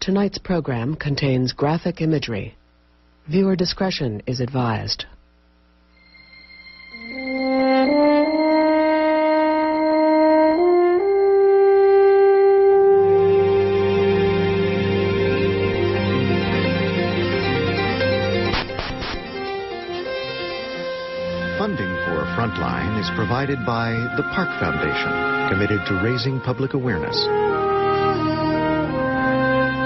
Tonight's program contains graphic imagery. Viewer discretion is advised. Funding for Frontline is provided by the Park Foundation, committed to raising public awareness.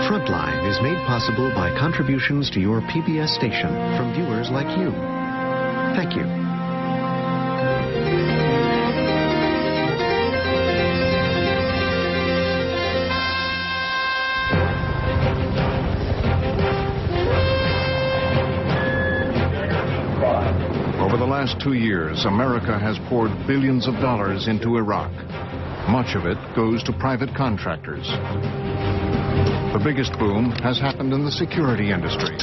Frontline is made possible by contributions to your PBS station from viewers like you. Thank you. Over the last 2 years, America has poured billions of dollars into Iraq. Much of it goes to private contractors. The biggest boom has happened in the security industry.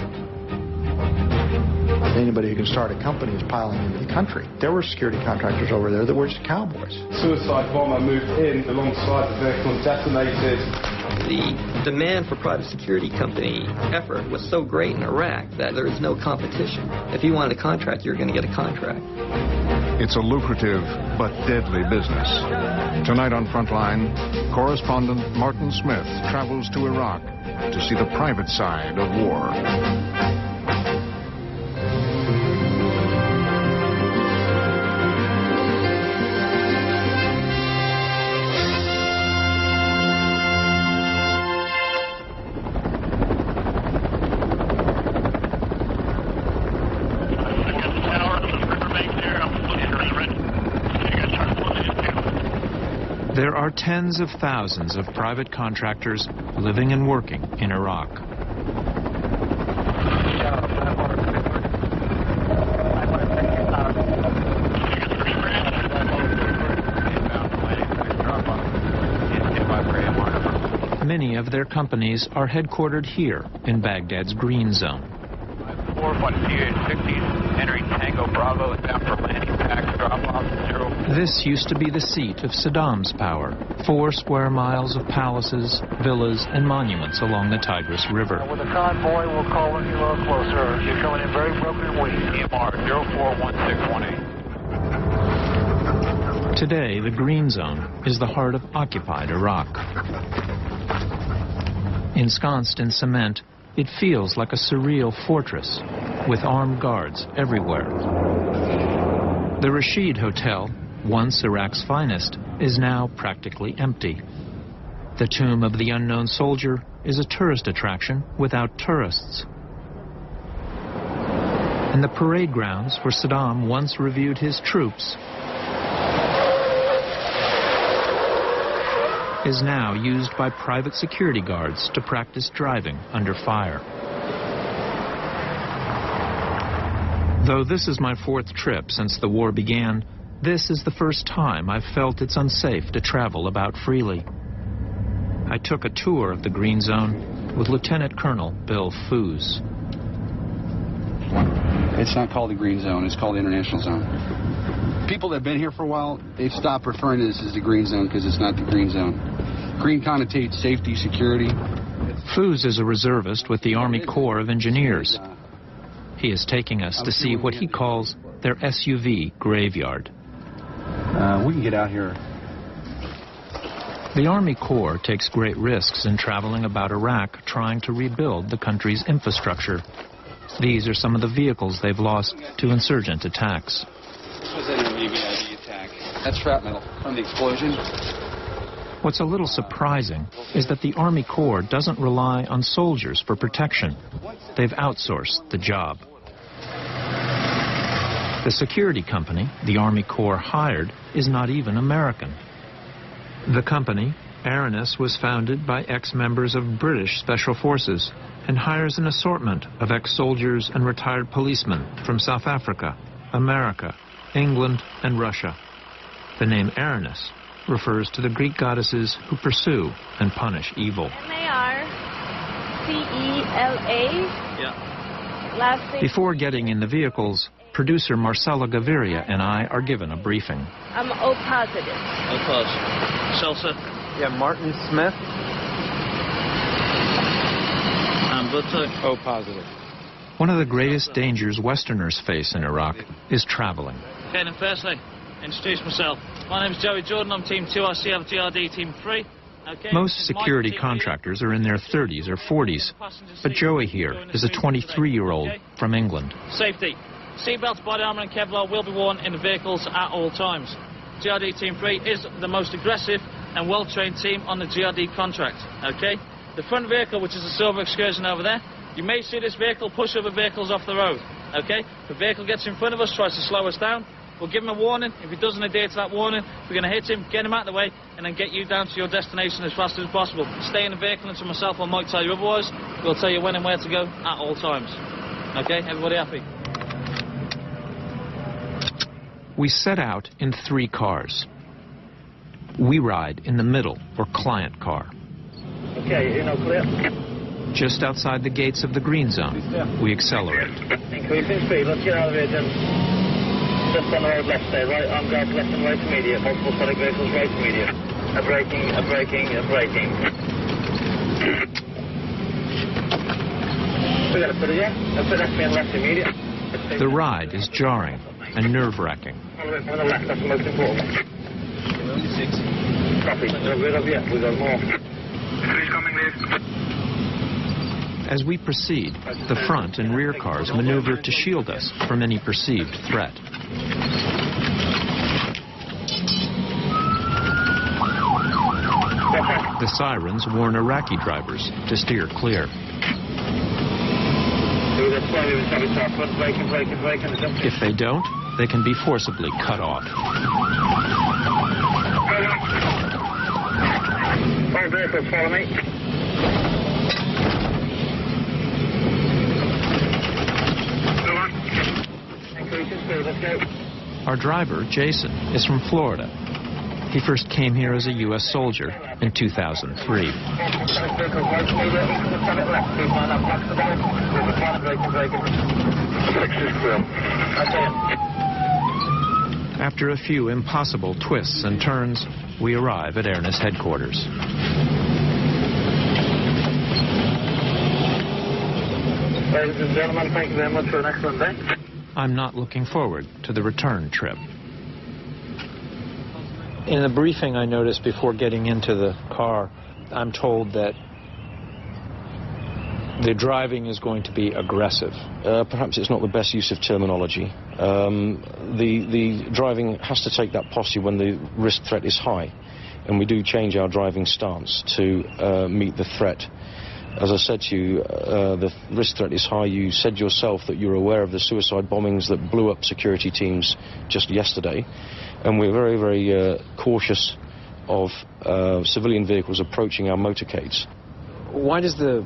Anybody who can start a company is piling into the country. There were security contractors over there that were just cowboys. Suicide bomber moved in alongside the vehicle and detonated. The demand for private security company effort was so great in Iraq that there is no competition. If you wanted a contract, you're going to get a contract. It's a lucrative but deadly business. Tonight on Frontline, correspondent Martin Smith travels to Iraq to see the private side of war. There are tens of thousands of private contractors living and working in Iraq. Many of their companies are headquartered here in Baghdad's Green Zone. 4-1-2-8-60, entering Tango Bravo, is down for landing pack, drop off 0. This used to be the seat of Saddam's power. 4 square miles of palaces, villas, and monuments along the Tigris River. With a convoy, we'll call when you're a little closer. You're coming in very broken wing. EMR 041618. Today, the Green Zone is the heart of occupied Iraq. Ensconced in cement, it feels like a surreal fortress, with armed guards everywhere. The Rashid Hotel, once Iraq's finest, is now practically empty. The tomb of the unknown soldier is a tourist attraction without tourists. And the parade grounds where Saddam once reviewed his troops is now used by private security guards to practice driving under fire. Though this is my 4th trip since the war began, this is the first time I've felt it's unsafe to travel about freely. I took a tour of the Green Zone with Lieutenant Colonel Bill Foos. It's not called the Green Zone, it's called the International Zone. People that have been here for a while, they've stopped referring to this as the Green Zone because it's not the Green Zone. Green connotates safety, security. Foos is a reservist with the Army Corps of Engineers. He is taking us to see what he calls their SUV graveyard. We can get out here. The Army Corps takes great risks in traveling about Iraq trying to rebuild the country's infrastructure. These are some of the vehicles they've lost to insurgent attacks. This was an MEVID attack. That's shrapnel from the explosion. What's a little surprising is that the Army Corps doesn't rely on soldiers for protection. They've outsourced the job. The security company the Army Corps hired is not even American. The company, Aranis, was founded by ex-members of British Special Forces and hires an assortment of ex-soldiers and retired policemen from South Africa, America, England, and Russia. The name Aranis refers to the Greek goddesses who pursue and punish evil. M-A-R-C-E-L-A. Yeah. Last name. Before getting in the vehicles, producer Marcella Gaviria and I are given a briefing. I'm O positive. O positive. Salsa? Yeah, Martin Smith. blood type? O positive. One of the greatest dangers Westerners face in Iraq is traveling. Okay, then firstly, introduce myself. My name is Joey Jordan. I'm Team 2. I have GRD Team 3. Okay, Most security contractors are in their 30s or 40s, but Joey here is a 23-year-old from England. Safety. Seatbelts, body armor and Kevlar will be worn in the vehicles at all times. GRD Team 3 is the most aggressive and well-trained team on the GRD contract. Okay? The front vehicle, which is a silver Excursion over there, you may see this vehicle push other vehicles off the road. Okay? If the vehicle gets in front of us, tries to slow us down, we'll give him a warning. If he doesn't adhere to that warning, we're going to hit him, get him out of the way, and then get you down to your destination as fast as possible. Stay in the vehicle until myself or Mike tell you otherwise. We'll tell you when and where to go at all times. Okay? Everybody happy? We set out in 3 cars. We ride in the middle, or client car. Okay, clear. Just outside the gates of the green zone, we accelerate. Increasing speed, let's get out of here, Jim. Just on the road left there, right arm guard left and right immediate. Multiple static vehicles right immediate. A braking. We got to put it, yeah? Let's put left and left immediate. The ride is jarring and nerve-wracking. On the left, that's the most important. Only 6. Copy. We got more. Who's coming, Liz? As we proceed, the front and rear cars maneuver to shield us from any perceived threat. The sirens warn Iraqi drivers to steer clear. If they don't, they can be forcibly cut off. All vehicles, follow me. Let's go. Our driver, Jason, is from Florida. He first came here as a U.S. soldier in 2003. After a few impossible twists and turns, we arrive at Airness headquarters. Ladies and gentlemen, thank you very much for an excellent day. I'm not looking forward to the return trip. In the briefing I noticed before getting into the car, I'm told that the driving is going to be aggressive. Perhaps it's not the best use of terminology. The driving has to take that posture when the risk threat is high, and we do change our driving stance to meet the threat. As I said to you, the risk threat is high. You said yourself that you're aware of the suicide bombings that blew up security teams just yesterday, and we're very, very cautious of civilian vehicles approaching our motorcades. Why does the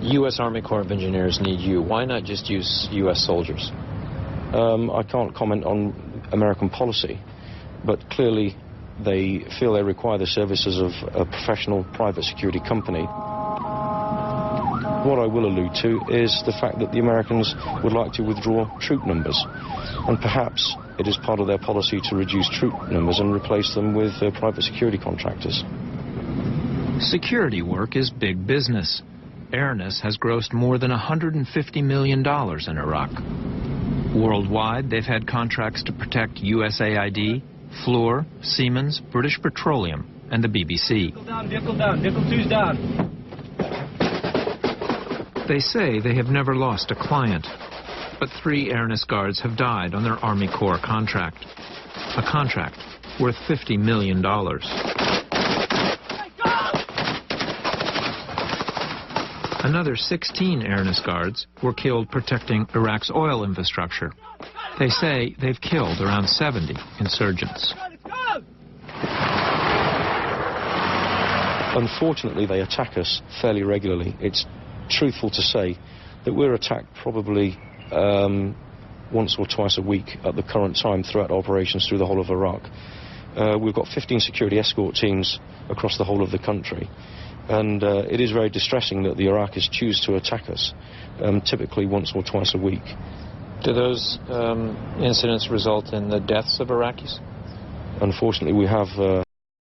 U.S. Army Corps of Engineers need you? Why not just use U.S. soldiers? I can't comment on American policy, but clearly they feel they require the services of a professional private security company. What I will allude to is the fact that the Americans would like to withdraw troop numbers, and perhaps it is part of their policy to reduce troop numbers and replace them with private security contractors. Security work is big business. Airness has grossed more than $150 million in Iraq. Worldwide, they've had contracts to protect USAID, Fluor, Siemens, British Petroleum, and the BBC. Vehicle down, vehicle 2's down. They say they have never lost a client, but 3 Airness guards have died on their Army Corps contract, a contract worth $50 million. Another 16 Airness guards were killed protecting Iraq's oil infrastructure. They say they've killed around 70 insurgents. Unfortunately, they attack us fairly regularly. It's truthful to say that we're attacked probably once or twice a week at the current time throughout operations through the whole of Iraq. We've got 15 security escort teams across the whole of the country, and it is very distressing that the Iraqis choose to attack us, typically once or twice a week. Do those incidents result in the deaths of Iraqis? Unfortunately, we have